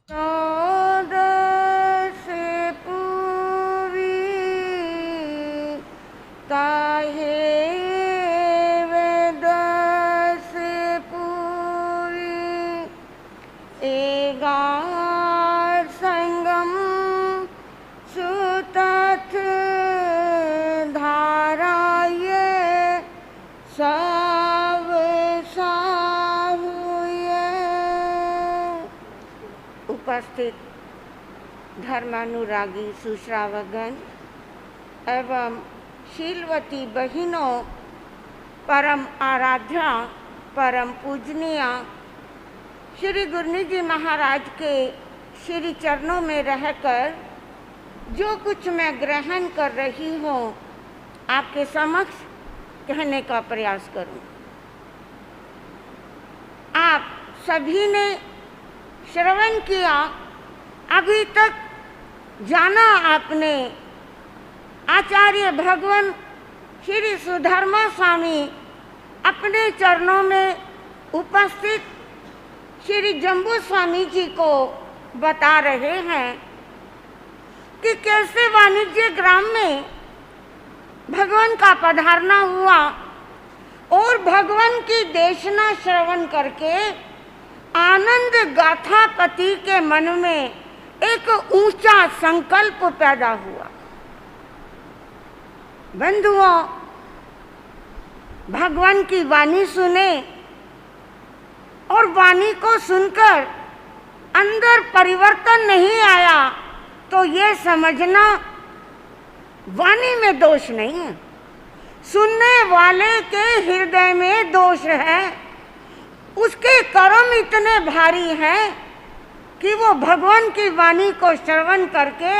चौदस पूरी ताहे वेदस पूरी एगार संगम सुतथ धारा ये सब साहुए। उपस्थित धर्मानुरागी सुश्रावकगण एवं शीलवती बहिनों, परम आराध्या परम पूजनीय श्री गुरु जी महाराज के श्री चरणों में रहकर जो कुछ मैं ग्रहण कर रही हूँ आपके समक्ष कहने का प्रयास करूँ। आप सभी ने श्रवण किया, अभी तक जाना आपने आचार्य भगवान श्री सुधर्मा स्वामी अपने चरणों में उपस्थित श्री जम्बू स्वामी जी को बता रहे हैं कि कैसे वाणिज्य ग्राम में भगवान का पधारना हुआ और भगवान की देशना श्रवण करके आनंद गाथा पति के मन में एक ऊंचा संकल्प पैदा हुआ। बंधुओं, भगवान की वाणी सुने और वाणी को सुनकर अंदर परिवर्तन नहीं आया तो ये समझना वाणी में दोष नहीं है, सुनने वाले के हृदय में दोष है। उसके कर्म इतने भारी हैं कि वो भगवान की वाणी को श्रवण करके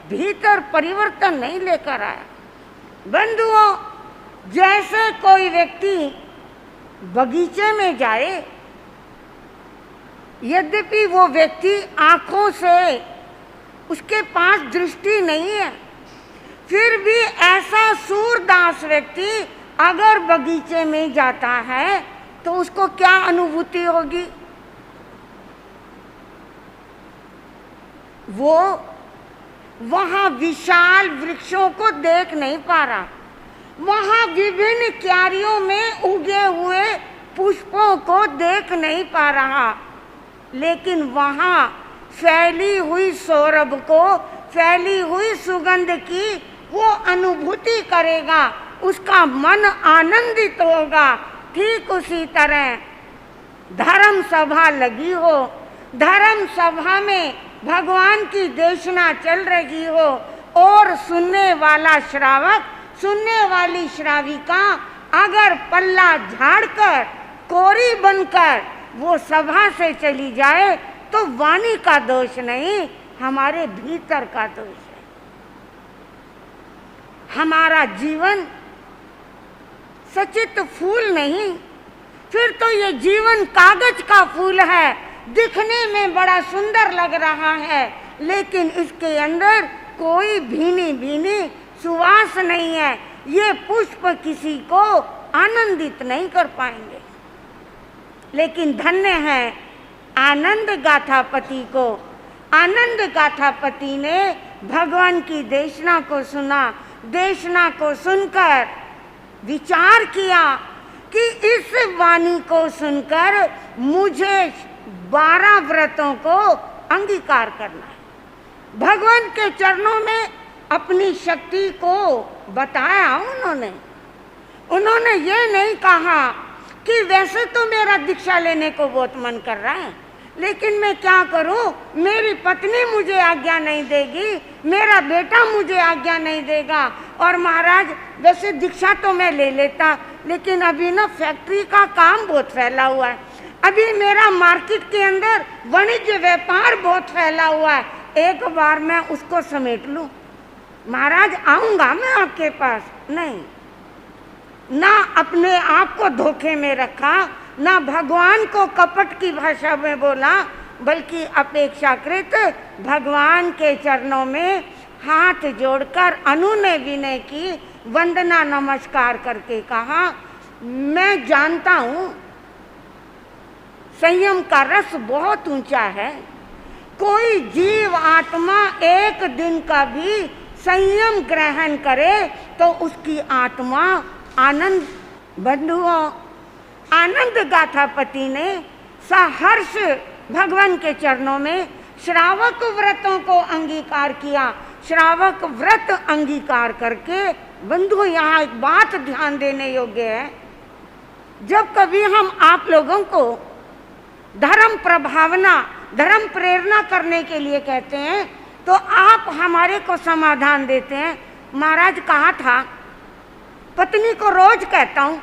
भीतर परिवर्तन नहीं लेकर आया। बंधुओं, जैसे कोई व्यक्ति बगीचे में जाए, यद्यपि वो व्यक्ति आंखों से उसके पास दृष्टि नहीं है, फिर भी ऐसा सूरदास व्यक्ति अगर बगीचे में जाता है तो उसको क्या अनुभूति होगी? वो वहां विशाल वृक्षों को देख नहीं पा रहा, वहां विभिन्न क्यारियों में उगे हुए पुष्पों को देख नहीं पा रहा, लेकिन वहां फैली हुई सौरभ को, फैली हुई सुगंध की वो अनुभूति करेगा, उसका मन आनंदित होगा। ठीक उसी तरह धर्म सभा लगी हो, धर्म सभा में भगवान की देशना चल रही हो और सुनने वाला श्रावक, सुनने वाली श्राविका अगर पल्ला झाड़कर कोरी बनकर वो सभा से चली जाए तो वाणी का दोष नहीं, हमारे भीतर का दोष है। हमारा जीवन सचित फूल नहीं, फिर तो ये जीवन कागज का फूल है, दिखने में बड़ा सुंदर लग रहा है, लेकिन इसके अंदर कोई भीनी भीनी सुवास नहीं है। ये पुष्प किसी को आनंदित नहीं कर पाएंगे, लेकिन धन्य है आनंद गाथापति को। आनंद गाथापति ने भगवान की देशना को सुना, देशना को सुनकर विचार किया कि इस वाणी को सुनकर मुझे 12 व्रतों को अंगीकार करना है। भगवान के चरणों में अपनी शक्ति को बताया उन्होंने ये नहीं कहा कि वैसे तो मेरा दीक्षा लेने को बहुत मन कर रहा है, लेकिन मैं क्या करूं, मेरी पत्नी मुझे आज्ञा नहीं देगी, मेरा बेटा मुझे आज्ञा नहीं देगा, और महाराज वैसे दीक्षा तो मैं ले लेता, लेकिन अभी ना फैक्ट्री का काम बहुत फैला हुआ है, अभी मेरा मार्केट के अंदर वाणिज्य व्यापार बहुत फैला हुआ है, एक बार मैं उसको समेट लूं, महाराज आऊंगा मैं आपके पास। नहीं, ना अपने आप को धोखे में रखा, ना भगवान को कपट की भाषा में बोला, बल्कि अपेक्षाकृत भगवान के चरणों में हाथ जोड़कर अनुनय विनय की, वंदना नमस्कार करके कहा, मैं जानता हूँ संयम का रस बहुत ऊंचा है, कोई जीव आत्मा एक दिन का भी संयम ग्रहण करे तो उसकी आत्मा आनंद। बंधुओं, आनंद गाथापति ने सहर्ष भगवान के चरणों में श्रावक व्रतों को अंगीकार किया। श्रावक व्रत अंगीकार करके बंधुओं, यहाँ एक बात ध्यान देने योग्य है, जब कभी हम आप लोगों को धर्म प्रभावना, धर्म प्रेरणा करने के लिए कहते हैं तो आप हमारे को समाधान देते हैं, महाराज कहा था, पत्नी को रोज कहता हूँ,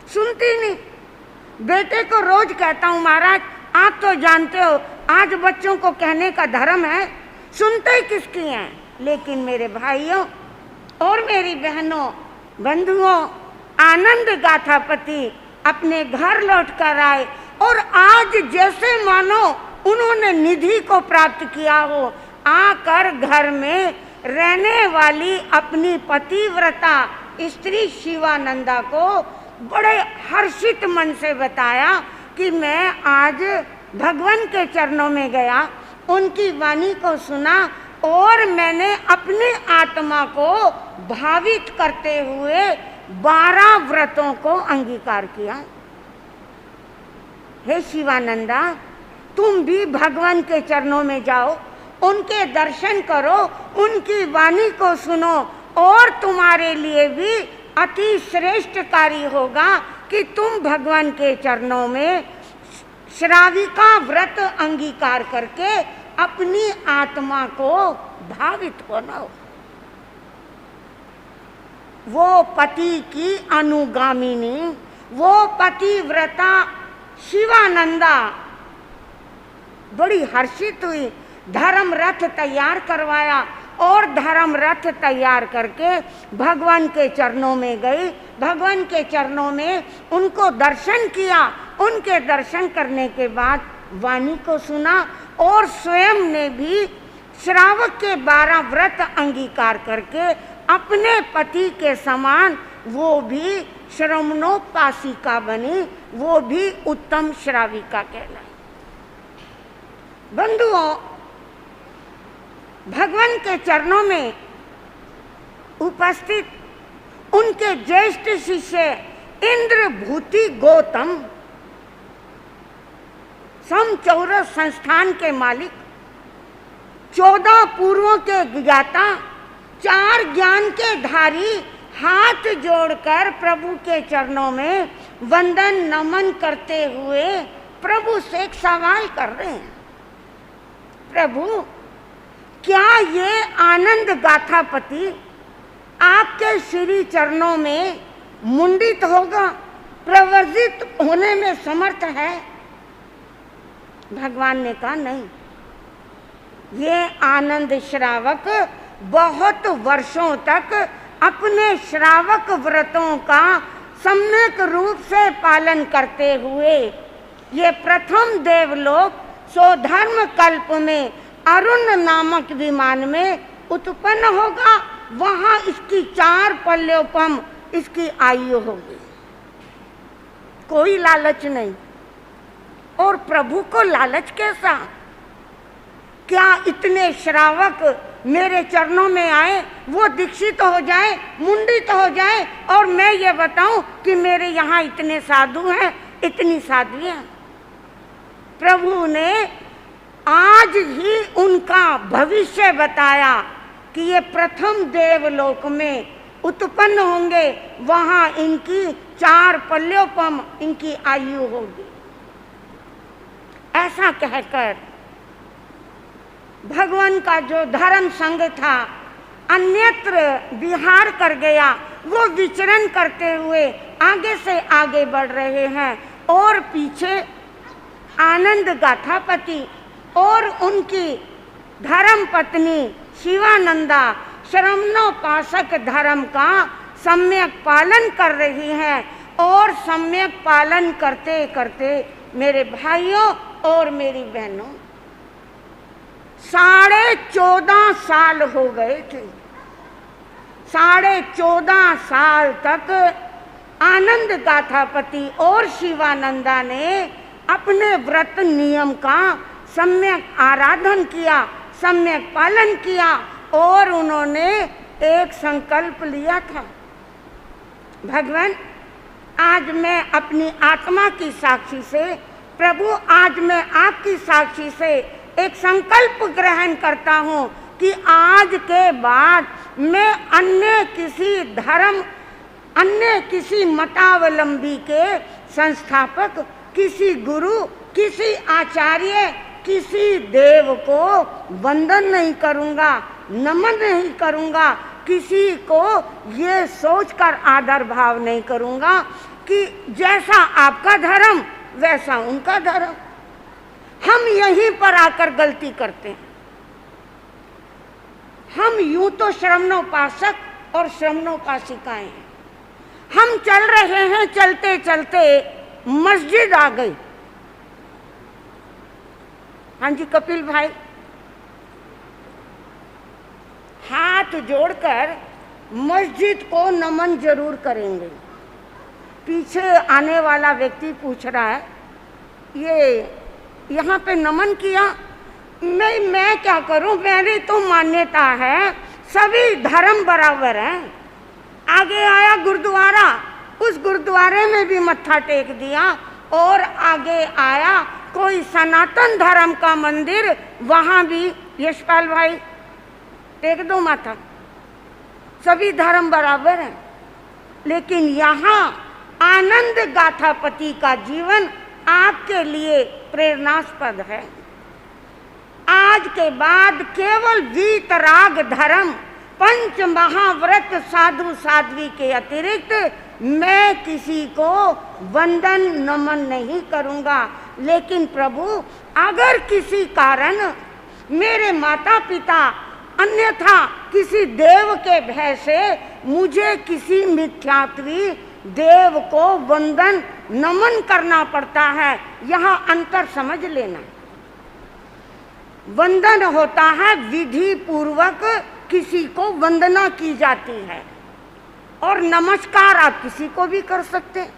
सुनती नहीं, बेटे को रोज कहता हूँ महाराज आप तो जानते हो आज बच्चों को कहने का धर्म है, सुनते ही किसकी हैं। लेकिन मेरे भाइयों और मेरी बहनों, बंधुओं, आनंद गाथापति अपने घर लौट कर आए और आज जैसे मानो उन्होंने निधि को प्राप्त किया हो, आकर घर में रहने वाली अपनी पतिव्रता स्त्री शिवानंदा को बड़े हर्षित मन से बताया कि मैं आज भगवान के चरणों में गया, उनकी वाणी को सुना और मैंने अपनी आत्मा को भावित करते हुए 12 व्रतों को अंगीकार किया। हे शिवानंदा, तुम भी भगवान के चरणों में जाओ, उनके दर्शन करो, उनकी वाणी को सुनो और तुम्हारे लिए भी अति श्रेष्ठ कार्य होगा कि तुम भगवान के चरणों में श्राविका व्रत अंगीकार करके अपनी आत्मा को भावित बनाओ। वो पति की अनुगामिनी, वो पतिव्रता शिवानंदा बड़ी हर्षित हुई, धर्म रथ तैयार करवाया और धर्म रथ तैयार करके भगवान के चरणों में गई। भगवान के चरणों में उनको दर्शन किया, उनके दर्शन करने के बाद वाणी को सुना और स्वयं ने भी श्रावक के 12 व्रत अंगीकार करके अपने पति के समान वो भी श्रमणोपासिका बनी, वो भी उत्तम श्राविका कहलाई। बंधुओं, भगवान के चरणों में उपस्थित उनके ज्येष्ठ शिष्य इंद्रभूति गौतम, समचौरस संस्थान के मालिक, 14 पूर्वों के ज्ञाता, 4 ज्ञान के धारी, हाथ जोड़कर प्रभु के चरणों में वंदन नमन करते हुए प्रभु से एक सवाल कर रहे हैं, प्रभु क्या ये आनंद गाथापति आपके श्री चरणों में मुंडित होगा, प्रवर्जित होने में समर्थ है? भगवान ने कहा नहीं, ये आनंद श्रावक बहुत वर्षों तक अपने श्रावक व्रतों का सम्यक रूप से पालन करते हुए ये प्रथम देवलोक स्वधर्म कल्प में अरुण नामक विमान में उत्पन्न होगा, वहां इसकी 4 पल्योपम इसकी आयु होगी। कोई लालच नहीं। और प्रभु को लालच कैसा? क्या इतने श्रावक मेरे चरणों में आए, वो दीक्षित हो जाए, मुंडित हो जाए और मैं ये बताऊं कि मेरे यहाँ इतने साधु हैं, इतनी साध्वियां। प्रभु ने आज ही उनका भविष्य बताया कि ये प्रथम देवलोक में उत्पन्न होंगे, वहां इनकी 4 पल्योपम इनकी आयु होगी। ऐसा कहकर भगवान का जो धर्म संघ था अन्यत्र विहार कर गया, वो विचरण करते हुए आगे से आगे बढ़ रहे हैं और पीछे आनंद गाथापति और उनकी धर्म पत्नी शिवानंदा श्रमणोपासक धर्म का सम्यक पालन कर रही हैं। और सम्यक पालन करते करते मेरे भाइयों और मेरी बहनों 14.5 साल हो गए थे। 14.5 साल तक आनंद गाथापति और शिवानंदा ने अपने व्रत नियम का सम्यक आराधन किया, सम्यक पालन किया और उन्होंने एक संकल्प लिया था, भगवान आज मैं अपनी आत्मा की साक्षी से, प्रभु आज मैं आपकी साक्षी से एक संकल्प ग्रहण करता हूँ कि आज के बाद मैं अन्य किसी धर्म, अन्य किसी मतावलंबी के संस्थापक, किसी गुरु, किसी आचार्य, किसी देव को वंदन नहीं करूँगा, नमन नहीं करूँगा, किसी को ये सोचकर आदर भाव नहीं करूँगा कि जैसा आपका धर्म वैसा उनका धर्म। हम यहीं पर आकर गलती करते हैं। हम यूं तो श्रमणोपासक और श्रमणोपासिकाएं हैं। हम चल रहे हैं, चलते चलते मस्जिद आ गई। हाँ जी कपिल भाई, हाथ जोड़कर मस्जिद को नमन जरूर करेंगे। पीछे आने वाला व्यक्ति पूछ रहा है ये यहाँ पे नमन किया, मैं क्या करूं, मेरी तो मान्यता है सभी धर्म बराबर हैं। आगे आया गुरुद्वारा, उस गुरुद्वारे में भी मत्था टेक दिया और आगे आया कोई सनातन धर्म का मंदिर, वहाँ भी यशपाल भाई टेक दो माथा, सभी धर्म बराबर हैं। लेकिन यहाँ आनंद गाथापति का जीवन आपके लिए प्रेरणास्पद है। आज के बाद केवल वीतराग धर्म, पंच महाव्रत साधु साध्वी के अतिरिक्त मैं किसी को वंदन नमन नहीं करूँगा। लेकिन प्रभु अगर किसी कारण मेरे माता पिता अन्यथा किसी देव के भय से मुझे किसी मिथ्यात्वी देव को वंदन नमन करना पड़ता है, यहाँ अंतर समझ लेना। वंदन होता है विधि पूर्वक किसी को वंदना की जाती है, और नमस्कार आप किसी को भी कर सकते हैं।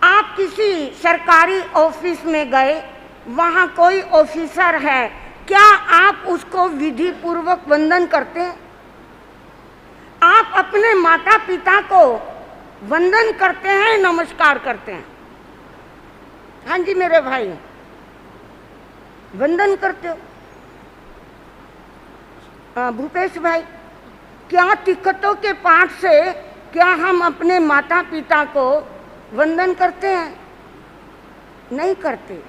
आप किसी सरकारी ऑफिस में गए, वहाँ कोई ऑफिसर है, क्या आप उसको विधि पूर्वक वंदन करते हैं? आप अपने माता पिता को वंदन करते हैं, नमस्कार करते हैं? हाँ जी मेरे भाई, वंदन करते हो? भूपेश भाई, क्या तिक्कतों के पाठ से क्या हम अपने माता पिता को वंदन करते हैं? नहीं करते।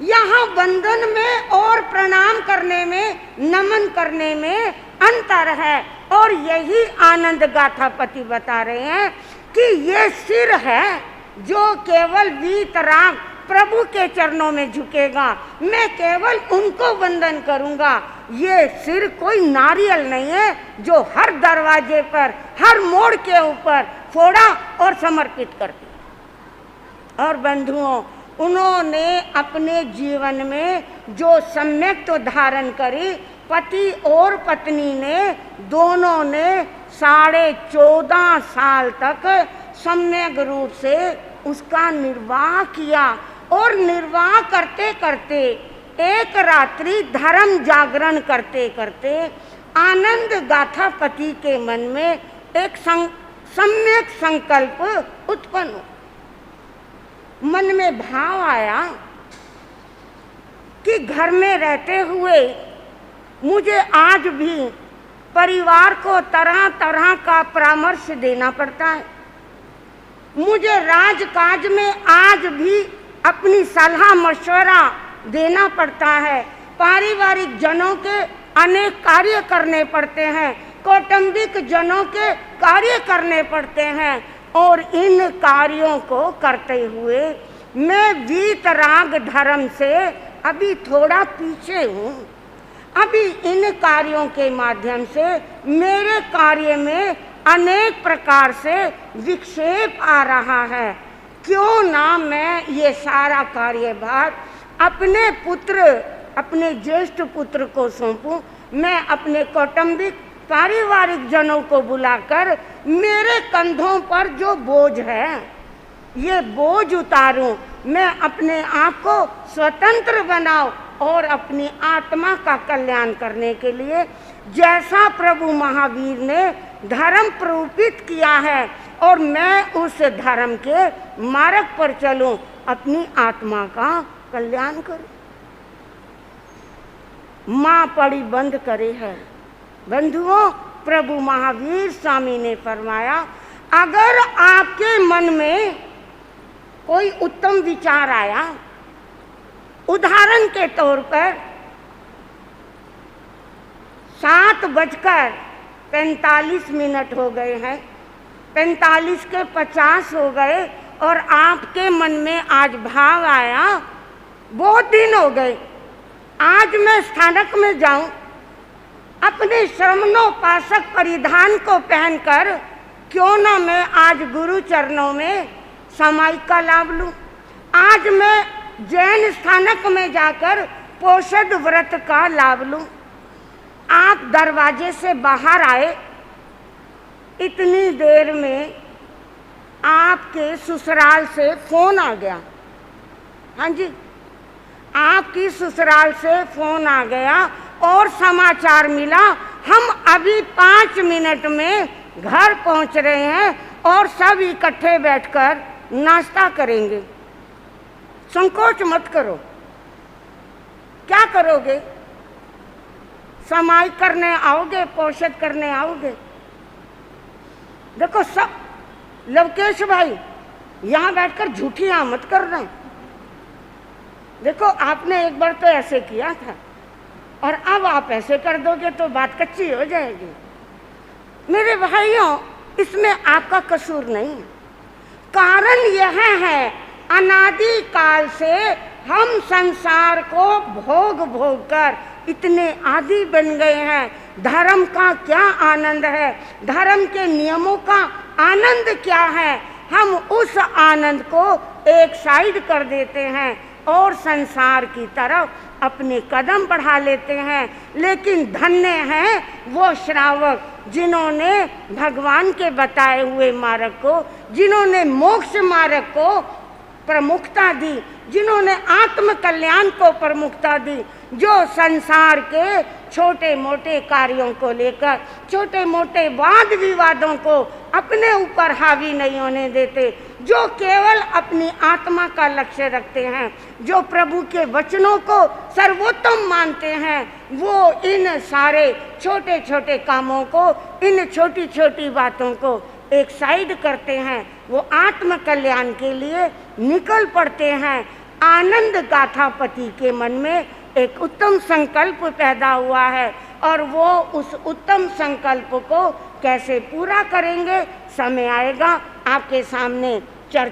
यहाँ वंदन में और प्रणाम करने में, नमन करने में अंतर है। और यही आनंद गाथापति बता रहे हैं कि ये सिर है जो केवल वीतराग प्रभु के चरणों में झुकेगा, मैं केवल उनको वंदन करूंगा। ये सिर कोई नारियल नहीं है जो हर दरवाजे पर, हर मोड़ के ऊपर फोड़ा और समर्पित कर दिया। और बंधुओं, उन्होंने अपने जीवन में जो सम्यक तो धारण करी, पति और पत्नी ने दोनों ने 14.5 साल तक सम्यक रूप से उसका निर्वाह किया। और निर्वाह करते करते एक रात्रि धर्म जागरण करते करते आनंद गाथापति के मन में एक सम्यक संकल्प उत्पन्न हो। मन में भाव आया कि घर में रहते हुए मुझे आज भी परिवार को तरह तरह का परामर्श देना पड़ता है। मुझे राजकाज में आज भी अपनी सलाह मशवरा देना पड़ता है। पारिवारिक जनों के अनेक कार्य करने पड़ते हैं, कौटुंबिक जनों के कार्य करने पड़ते हैं। और इन कार्यों को करते हुए मैं वीतराग धर्म से अभी थोड़ा पीछे हूँ। अभी इन कार्यों के माध्यम से मेरे कार्य में अनेक प्रकार से विक्षेप आ रहा है। क्यों ना मैं ये सारा कार्यभार अपने पुत्र, अपने ज्येष्ठ पुत्र को सौंपूं। मैं अपने कौटुंबिक पारिवारिक जनों को बुलाकर मेरे कंधों पर जो बोझ है, ये बोझ उतारूं। मैं अपने आप को स्वतंत्र बनाऊं, और अपनी आत्मा का कल्याण करने के लिए जैसा प्रभु महावीर ने धर्म प्ररूपित किया है और मैं उस धर्म के मार्ग पर चलूं, अपनी आत्मा का कल्याण करूं। माँ पड़ी बंद करे है। बंधुओं, प्रभु महावीर स्वामी ने फरमाया, अगर आपके मन में कोई उत्तम विचार आया, उदाहरण के तौर पर 7:45 हो गए हैं, 45 के 50 हो गए और आपके मन में आज भाव आया, बहुत दिन हो गए, आज मैं स्थानक में जाऊं, अपने श्रमणोपासक परिधान को पहनकर क्यों ना मैं आज गुरु चरणों में समाई का लाभ लूं। आज मैं जैन स्थानक में जाकर पोषद व्रत का लाभ लूं। आप दरवाजे से बाहर आए, इतनी देर में आपके ससुराल से फोन आ गया। हाँ जी, आपकी ससुराल से फोन आ गया और समाचार मिला, हम अभी 5 मिनट में घर पहुंच रहे हैं और सब इकट्ठे बैठकर नाश्ता करेंगे। संकोच मत करो। क्या करोगे? समाई करने आओगे, पोषद करने आओगे? देखो सब, लवकेश भाई यहाँ बैठकर झूठियां मत करना। देखो आपने एक बार तो ऐसे किया था और अब आप ऐसे कर दोगे तो बात कच्ची हो जाएगी। मेरे भाइयों, इसमें आपका कसूर नहीं है। कारण यह है, अनादि काल से हम संसार को भोग भोग कर इतने आदी बन गए हैं। धर्म का क्या आनंद है, धर्म के नियमों का आनंद क्या है, हम उस आनंद को एक साइड कर देते हैं और संसार की तरफ अपने कदम बढ़ा लेते हैं। लेकिन धन्य हैं वो श्रावक जिन्होंने भगवान के बताए हुए मार्ग को, जिन्होंने मोक्ष मार्ग को प्रमुखता दी, जिन्होंने आत्म कल्याण को प्रमुखता दी, जो संसार के छोटे मोटे कार्यों को लेकर, छोटे मोटे वाद विवादों को अपने ऊपर हावी नहीं होने देते, जो केवल अपनी आत्मा का लक्ष्य रखते हैं, जो प्रभु के वचनों को सर्वोत्तम मानते हैं, वो इन सारे छोटे छोटे कामों को, इन छोटी छोटी बातों को एक साइड करते हैं। वो आत्म कल्याण के लिए निकल पड़ते हैं। आनंद गाथा पति के मन में एक उत्तम संकल्प पैदा हुआ है और वो उस उत्तम संकल्प को कैसे पूरा करेंगे, समय आएगा आपके सामने